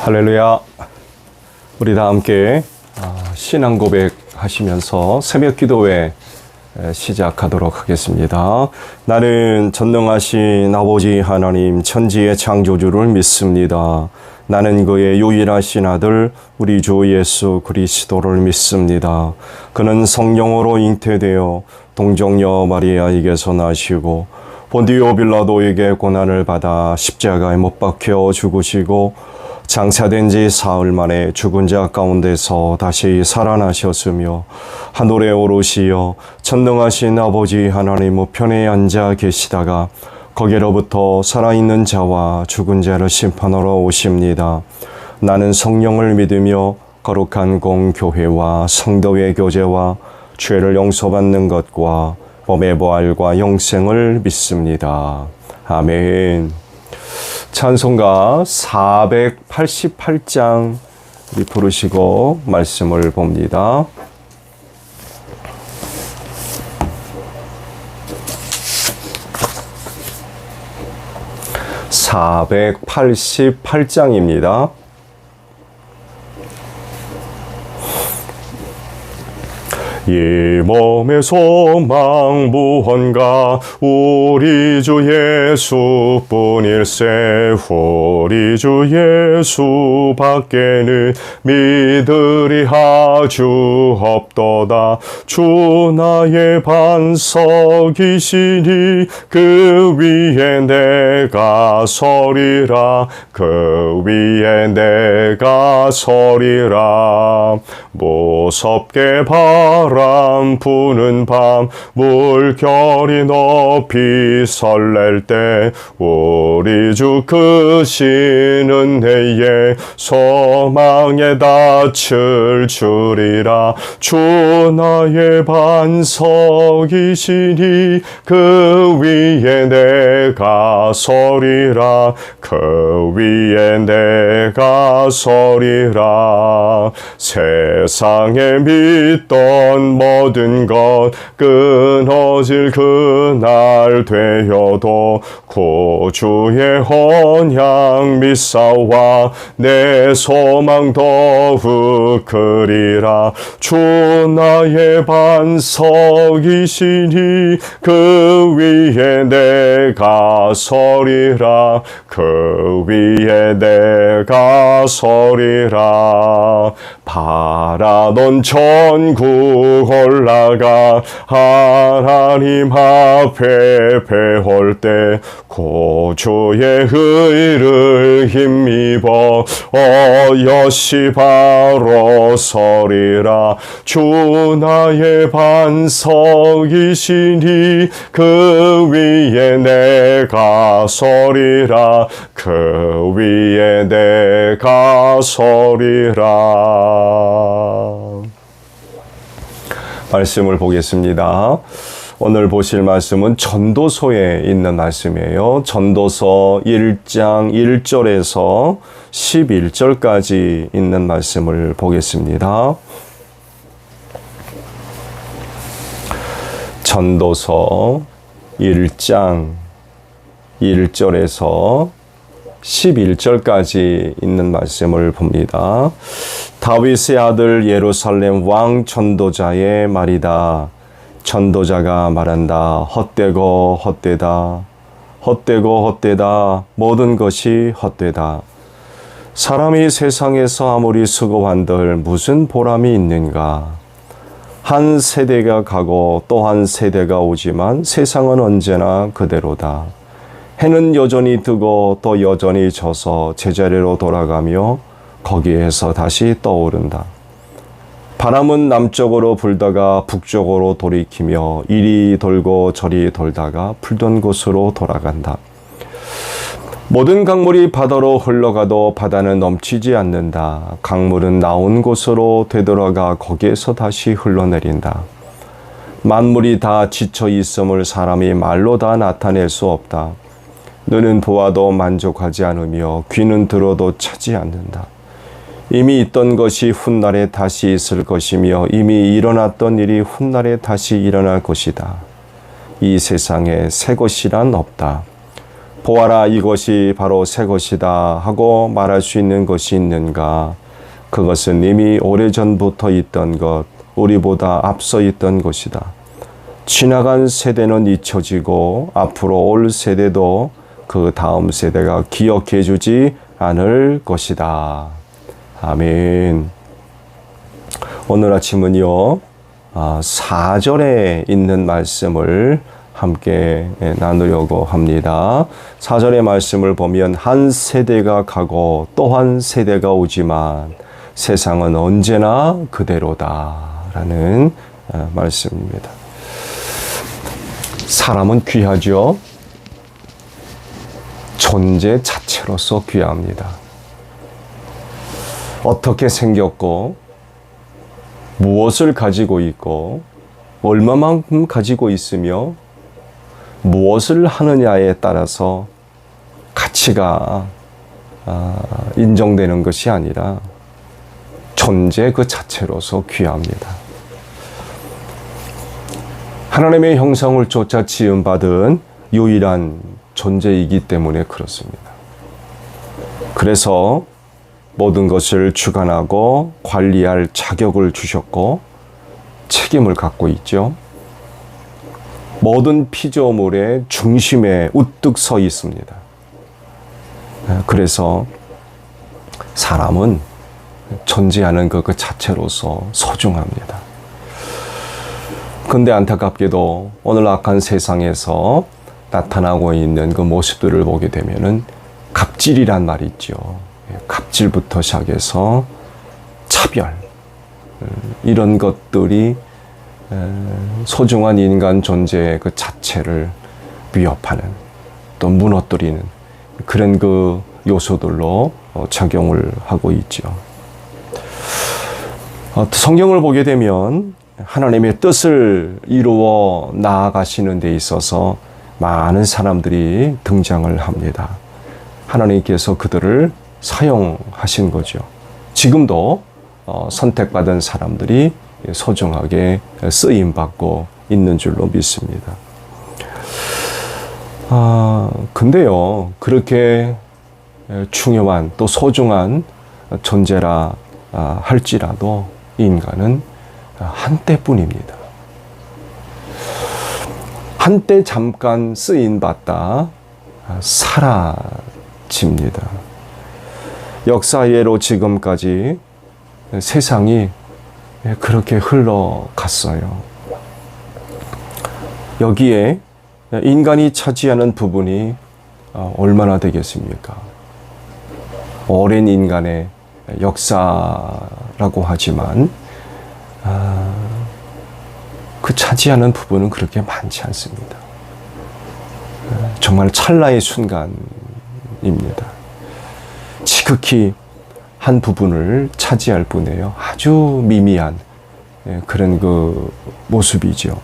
할렐루야. 우리 다 함께 신앙 고백하시면서 새벽 기도회 시작하도록 하겠습니다. 나는 전능하신 아버지 하나님 천지의 창조주를 믿습니다. 나는 그의 유일하신 아들 우리 주 예수 그리스도를 믿습니다. 그는 성령으로 잉태되어 동정녀 마리아에게서 나시고 본디오 빌라도에게 고난을 받아 십자가에 못 박혀 죽으시고 장사된 지 사흘 만에 죽은 자 가운데서 다시 살아나셨으며 하늘에 오르시어 전능하신 아버지 하나님 우편에 앉아 계시다가 거기로부터 살아있는 자와 죽은 자를 심판하러 오십니다. 나는 성령을 믿으며 거룩한 공교회와 성도의 교제와 죄를 용서받는 것과 범의 부활과 영생을 믿습니다. 아멘. 찬송가 488장 우리 부르시고 말씀을 봅니다. (488장입니다) 이 몸의 소망 무언가 우리 주 예수뿐일세. 우리 주 예수 밖에는 믿으리 아주 없도다. 주 나의 반석이시니 그 위에 내가 서리라. 그 위에 내가 서리라. 무섭게 바람 부는 밤 물결이 높이 설렐 때 우리 주 크신 은혜에 소망에 닻을 주리라. 주 나의 반석이시니 그 위에 내가 서리라. 그 위에 내가 서리라. 세상에 믿던 모든 것 끊어질 그날 되어도 구주의 언약 믿사와 내 소망 더욱 크리라. 주 나의 반석이시니 그 위에 내가 서리라. 그 위에 내가 서리라. 바라던 천국 올라가 하나님 앞에 배울 때 구주의 의를 힘입어 어여시 바로 서리라. 주 나의 반석이시니 그 위에 내가 서리라. 그 위에 내가 서리라. 말씀을 보겠습니다. 오늘 보실 말씀은 전도서에 있는 말씀이에요. 전도서 1장 1절에서 11절까지 있는 말씀을 보겠습니다. 전도서 1장 1절에서 11절까지 있는 말씀을 봅니다. 다윗의 아들 예루살렘 왕 전도자의 말이다. 전도자가 말한다. 헛되고 헛되다. 헛되고 헛되다. 모든 것이 헛되다. 사람이 세상에서 아무리 수고한들 무슨 보람이 있는가. 한 세대가 가고 또 한 세대가 오지만 세상은 언제나 그대로다. 해는 여전히 뜨고 또 여전히 져서 제자리로 돌아가며 거기에서 다시 떠오른다. 바람은 남쪽으로 불다가 북쪽으로 돌이키며 이리 돌고 저리 돌다가 불던 곳으로 돌아간다. 모든 강물이 바다로 흘러가도 바다는 넘치지 않는다. 강물은 나온 곳으로 되돌아가 거기에서 다시 흘러내린다. 만물이 다 지쳐 있음을 사람이 말로 다 나타낼 수 없다. 눈은 보아도 만족하지 않으며 귀는 들어도 차지 않는다. 이미 있던 것이 훗날에 다시 있을 것이며 이미 일어났던 일이 훗날에 다시 일어날 것이다. 이 세상에 새 것이란 없다. 보아라 이것이 바로 새 것이다 하고 말할 수 있는 것이 있는가? 그것은 이미 오래전부터 있던 것, 우리보다 앞서 있던 것이다. 지나간 세대는 잊혀지고 앞으로 올 세대도 그 다음 세대가 기억해 주지 않을 것이다. 아멘. 오늘 아침은요, 4절에 있는 말씀을 함께 나누려고 합니다. 4절의 말씀을 보면 한 세대가 가고 또 한 세대가 오지만 세상은 언제나 그대로다 라는 말씀입니다. 사람은 귀하죠. 존재 자체로서 귀합니다. 어떻게 생겼고 무엇을 가지고 있고 얼마만큼 가지고 있으며 무엇을 하느냐에 따라서 가치가 인정되는 것이 아니라 존재 그 자체로서 귀합니다. 하나님의 형상을 쫓아 지음받은 유일한 존재이기 때문에 그렇습니다. 그래서 모든 것을 주관하고 관리할 자격을 주셨고 책임을 갖고 있죠. 모든 피조물의 중심에 우뚝 서 있습니다. 그래서 사람은 존재하는 그 자체로서 소중합니다. 근데 안타깝게도 오늘 악한 세상에서 나타나고 있는 그 모습들을 보게 되면은 갑질이란 말이 있죠. 갑질부터 시작해서 차별, 이런 것들이 소중한 인간 존재의 그 자체를 위협하는, 또 무너뜨리는 그런 그 요소들로 작용을 하고 있죠. 성경을 보게 되면 하나님의 뜻을 이루어 나아가시는 데 있어서 많은 사람들이 등장을 합니다. 하나님께서 그들을 사용하신 거죠. 지금도 선택받은 사람들이 소중하게 쓰임받고 있는 줄로 믿습니다. 근데요, 그렇게 중요한 또 소중한 존재라 할지라도 인간은 한때뿐입니다. 한때 잠깐 쓰임받다 사라집니다. 역사예로 지금까지 세상이 그렇게 흘러갔어요. 여기에 인간이 차지하는 부분이 얼마나 되겠습니까? 오랜 인간의 역사라고 하지만 그 차지하는 부분은 그렇게 많지 않습니다. 정말 찰나의 순간입니다. 지극히 한 부분을 차지할 뿐이에요. 아주 미미한 그런 그 모습이죠.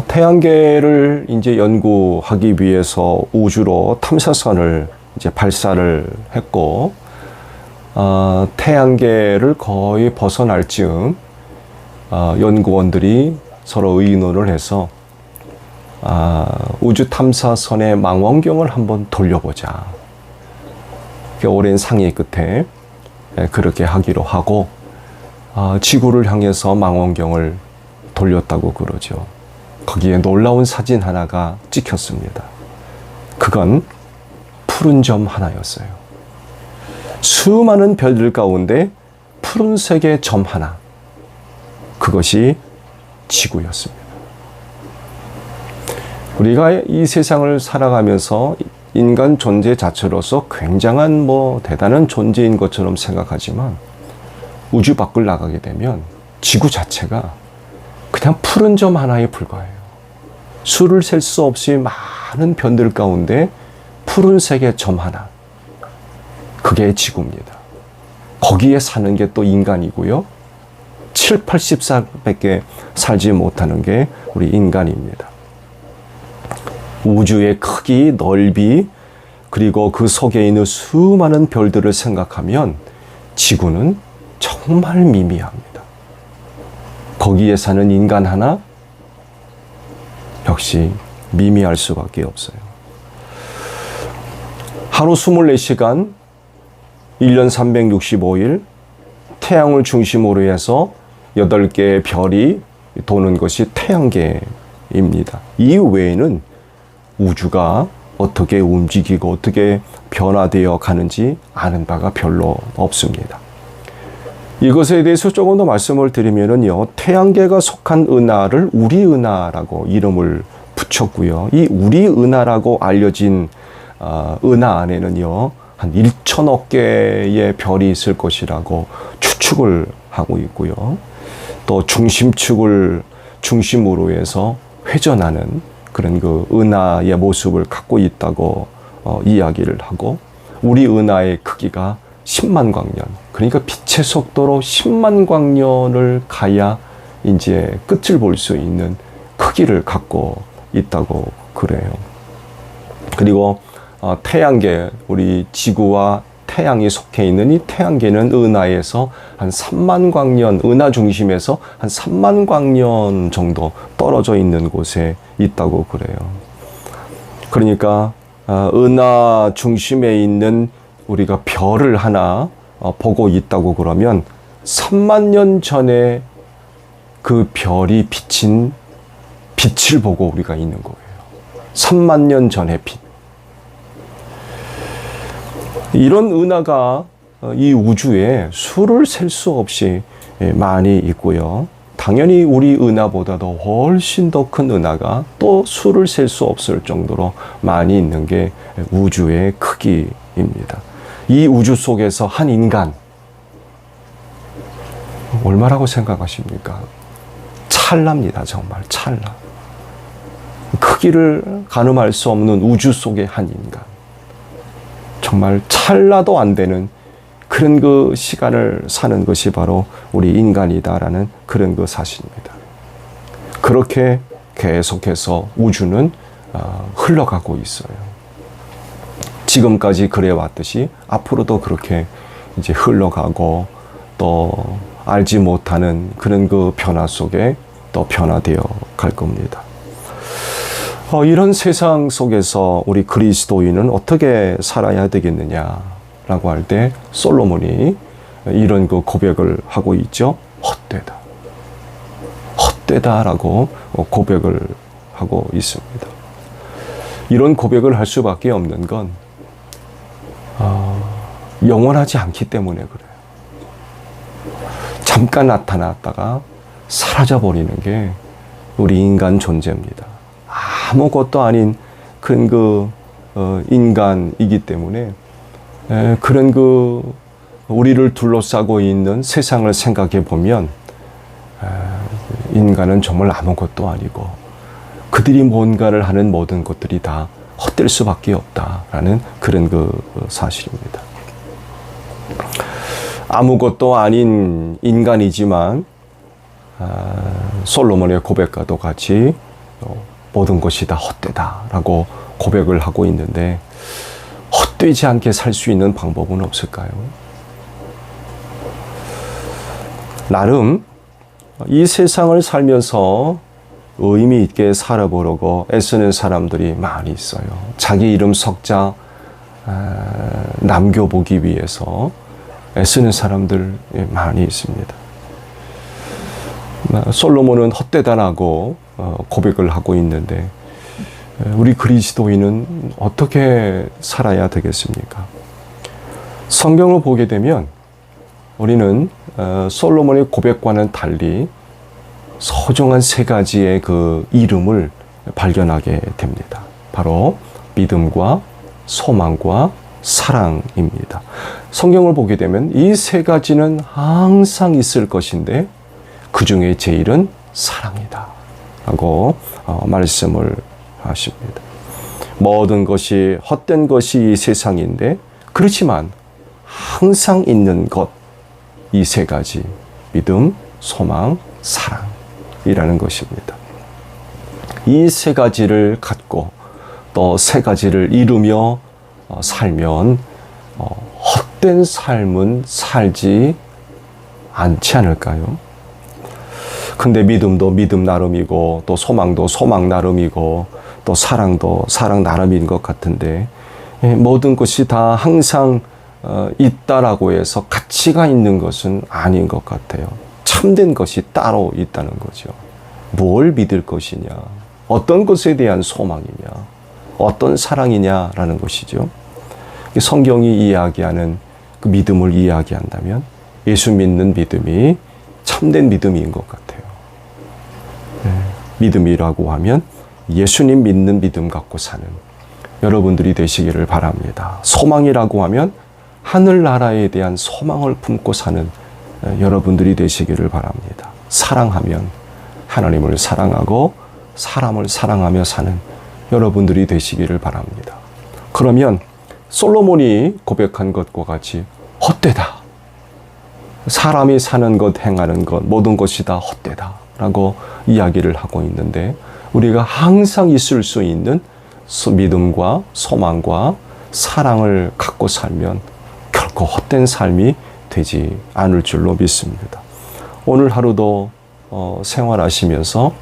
태양계를 이제 연구하기 위해서 우주로 탐사선을 이제 발사를 했고, 태양계를 거의 벗어날 즈음 연구원들이 서로 의논을 해서 우주 탐사선의 망원경을 한번 돌려보자. 오랜 상의 끝에 그렇게 하기로 하고 지구를 향해서 망원경을 돌렸다고 그러죠. 거기에 놀라운 사진 하나가 찍혔습니다. 그건 푸른 점 하나였어요. 수많은 별들 가운데 푸른색의 점 하나, 그것이 지구였습니다. 우리가 이 세상을 살아가면서 인간 존재 자체로서 굉장한 대단한 존재인 것처럼 생각하지만 우주 밖을 나가게 되면 지구 자체가 그냥 푸른 점 하나에 불과해요. 수를 셀 수 없이 많은 별들 가운데 푸른색의 점 하나, 그게 지구입니다. 거기에 사는 게 또 인간이고요. 7, 80살밖에 살지 못하는 게 우리 인간입니다. 우주의 크기, 넓이, 그리고 그 속에 있는 수많은 별들을 생각하면 지구는 정말 미미합니다. 거기에 사는 인간 하나, 역시 미미할 수밖에 없어요. 하루 24시간, 1년 365일, 태양을 중심으로 해서 8개의 별이 도는 것이 태양계입니다. 이 외에는 우주가 어떻게 움직이고 어떻게 변화되어 가는지 아는 바가 별로 없습니다. 이것에 대해서 조금 더 말씀을 드리면요, 태양계가 속한 은하를 우리은하라고 이름을 붙였고요. 이 우리은하라고 알려진 은하 안에는요, 한 1천억 개의 별이 있을 것이라고 추측을 하고 있고요. 또 중심축을 중심으로 해서 회전하는 그런 그 은하의 모습을 갖고 있다고 이야기를 하고, 우리 은하의 크기가 10만 광년, 그러니까 빛의 속도로 10만 광년을 가야 이제 끝을 볼 수 있는 크기를 갖고 있다고 그래요. 그리고 태양계, 우리 지구와 태양이 속해 있는 이 태양계는 은하에서 한 3만 광년, 은하 중심에서 한 3만 광년 정도 떨어져 있는 곳에 있다고 그래요. 그러니까 은하 중심에 있는 우리가 별을 하나 보고 있다고 그러면 3만 년 전에 그 별이 비친 빛을 보고 우리가 있는 거예요. 3만 년 전의 빛. 이런 은하가 이 우주에 수를 셀 수 없이 많이 있고요. 당연히 우리 은하보다도 훨씬 더 큰 은하가 또 수를 셀 수 없을 정도로 많이 있는 게 우주의 크기입니다. 이 우주 속에서 한 인간, 얼마라고 생각하십니까? 찰나입니다. 정말 찰나. 크기를 가늠할 수 없는 우주 속의 한 인간. 정말 찰나도 안 되는 그런 그 시간을 사는 것이 바로 우리 인간이다라는 그런 그 사실입니다. 그렇게 계속해서 우주는 흘러가고 있어요. 지금까지 그래왔듯이 앞으로도 그렇게 이제 흘러가고, 또 알지 못하는 그런 그 변화 속에 또 변화되어 갈 겁니다. 이런 세상 속에서 우리 그리스도인은 어떻게 살아야 되겠느냐라고 할 때 솔로몬이 이런 그 고백을 하고 있죠. 헛되다. 헛되다라고 고백을 하고 있습니다. 이런 고백을 할 수밖에 없는 건 영원하지 않기 때문에 그래요. 잠깐 나타났다가 사라져버리는 게 우리 인간 존재입니다. 아무것도 아닌 큰 그 인간이기 때문에 그런 그 우리를 둘러싸고 있는 세상을 생각해 보면 인간은 정말 아무것도 아니고 그들이 뭔가를 하는 모든 것들이 다 헛될 수밖에 없다라는 그런 그 사실입니다. 아무것도 아닌 인간이지만 솔로몬의 고백과도 같이 모든 것이 다 헛되다라고 고백을 하고 있는데, 헛되지 않게 살 수 있는 방법은 없을까요? 나름 이 세상을 살면서 의미 있게 살아보려고 애쓰는 사람들이 많이 있어요. 자기 이름 석자 남겨보기 위해서 애쓰는 사람들 많이 있습니다. 솔로몬은 헛되다라고 고백을 하고 있는데, 우리 그리스도인은 어떻게 살아야 되겠습니까? 성경을 보게 되면 우리는 솔로몬의 고백과는 달리 소중한 세 가지의 그 이름을 발견하게 됩니다. 바로 믿음과 소망과 사랑입니다. 성경을 보게 되면 이 세 가지는 항상 있을 것인데 그 중에 제일은 사랑이다 라고 말씀을 하십니다. 모든 것이 헛된 것이 이 세상인데, 그렇지만 항상 있는 것, 이 세 가지, 믿음, 소망, 사랑이라는 것입니다. 이 세 가지를 갖고 또 세 가지를 이루며 살면 헛된 삶은 살지 않지 않을까요? 근데 믿음도 믿음 나름이고, 또 소망도 소망 나름이고, 또 사랑도 사랑 나름인 것 같은데 모든 것이 다 항상 있다라고 해서 가치가 있는 것은 아닌 것 같아요. 참된 것이 따로 있다는 거죠. 뭘 믿을 것이냐, 어떤 것에 대한 소망이냐, 어떤 사랑이냐라는 것이죠. 성경이 이야기하는 그 믿음을 이야기한다면 예수 믿는 믿음이 참된 믿음인 것 같아요. 믿음이라고 하면 예수님 믿는 믿음 갖고 사는 여러분들이 되시기를 바랍니다. 소망이라고 하면 하늘나라에 대한 소망을 품고 사는 여러분들이 되시기를 바랍니다. 사랑하면 하나님을 사랑하고 사람을 사랑하며 사는 여러분들이 되시기를 바랍니다. 그러면 솔로몬이 고백한 것과 같이 헛되다. 사람이 사는 것, 행하는 것, 모든 것이 다 헛되다. 라고 이야기를 하고 있는데 우리가 항상 있을 수 있는 믿음과 소망과 사랑을 갖고 살면 결코 헛된 삶이 되지 않을 줄로 믿습니다. 오늘 하루도 생활하시면서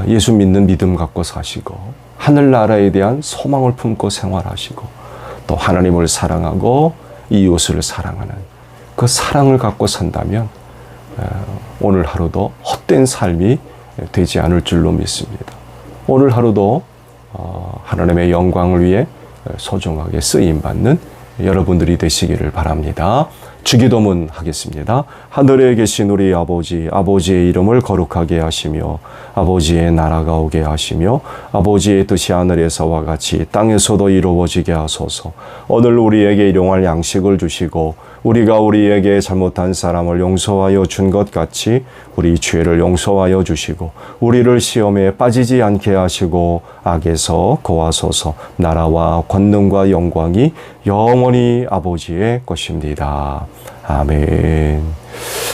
예수 믿는 믿음 갖고 사시고 하늘나라에 대한 소망을 품고 생활하시고 또 하나님을 사랑하고 이웃을 사랑하는 그 사랑을 갖고 산다면 오늘 하루도 헛된 삶이 되지 않을 줄로 믿습니다. 오늘 하루도 하나님의 영광을 위해 소중하게 쓰임받는 여러분들이 되시기를 바랍니다. 주기도문 하겠습니다. 하늘에 계신 우리 아버지, 아버지의 이름을 거룩하게 하시며 아버지의 나라가 오게 하시며 아버지의 뜻이 하늘에서와 같이 땅에서도 이루어지게 하소서. 오늘 우리에게 일용할 양식을 주시고 우리가 우리에게 잘못한 사람을 용서하여 준 것 같이 우리 죄를 용서하여 주시고 우리를 시험에 빠지지 않게 하시고 악에서 구하소서. 나라와 권능과 영광이 영원히 아버지의 것입니다. 아멘.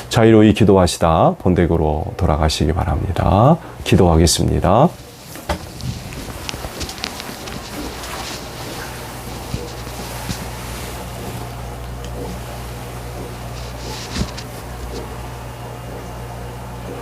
자유로이 기도하시다 본댁으로 돌아가시기 바랍니다. 기도하겠습니다.